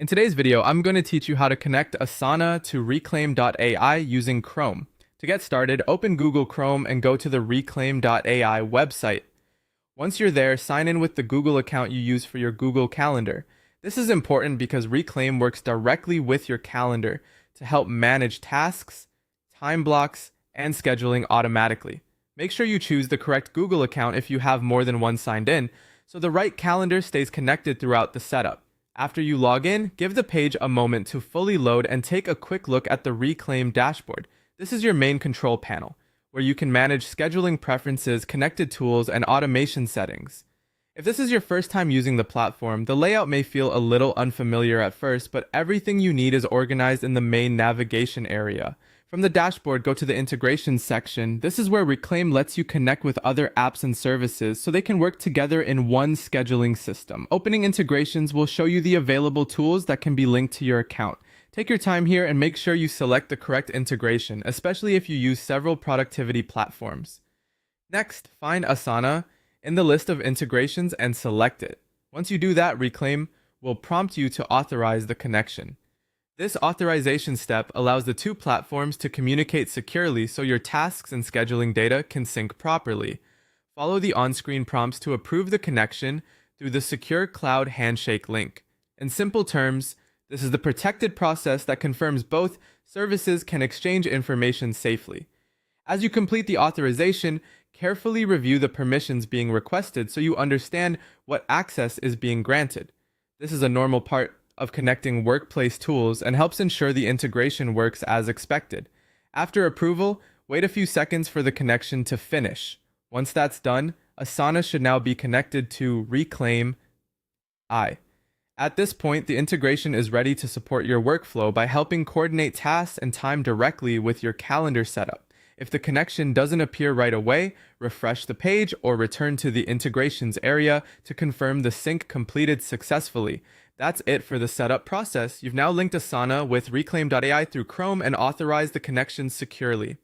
In today's video, I'm going to teach you how to connect Asana to reclaim.ai using Chrome. To get started, open Google Chrome and go to the reclaim.ai website. Once you're there, sign in with the Google account you use for your Google Calendar. This is important because Reclaim works directly with your calendar to help manage tasks, time blocks, and scheduling automatically. Make sure you choose the correct Google account if you have more than one signed in, so the right calendar stays connected throughout the setup. After you log in, give the page a moment to fully load and take a quick look at the Reclaim dashboard. This is your main control panel, where you can manage scheduling preferences, connected tools, and automation settings. If this is your first time using the platform, the layout may feel a little unfamiliar at first, but everything you need is organized in the main navigation area. From the dashboard, go to the integrations section. This is where Reclaim lets you connect with other apps and services so they can work together in one scheduling system. Opening integrations will show you the available tools that can be linked to your account. Take your time here and make sure you select the correct integration, especially if you use several productivity platforms. Next, find Asana in the list of integrations and select it. Once you do that, Reclaim will prompt you to authorize the connection. This authorization step allows the two platforms to communicate securely so your tasks and scheduling data can sync properly. Follow the on-screen prompts to approve the connection through the Secure Cloud Handshake link. In simple terms, this is the protected process that confirms both services can exchange information safely. As you complete the authorization, carefully review the permissions being requested so you understand what access is being granted. This is a normal part of connecting workplace tools and helps ensure the integration works as expected. After approval, wait a few seconds for the connection to finish. Once that's done, Asana should now be connected to Reclaim AI. At this point, the integration is ready to support your workflow by helping coordinate tasks and time directly with your calendar setup. If the connection doesn't appear right away, refresh the page or return to the integrations area to confirm the sync completed successfully. That's it for the setup process. You've now linked Asana with Reclaim.ai through Chrome and authorized the connection securely.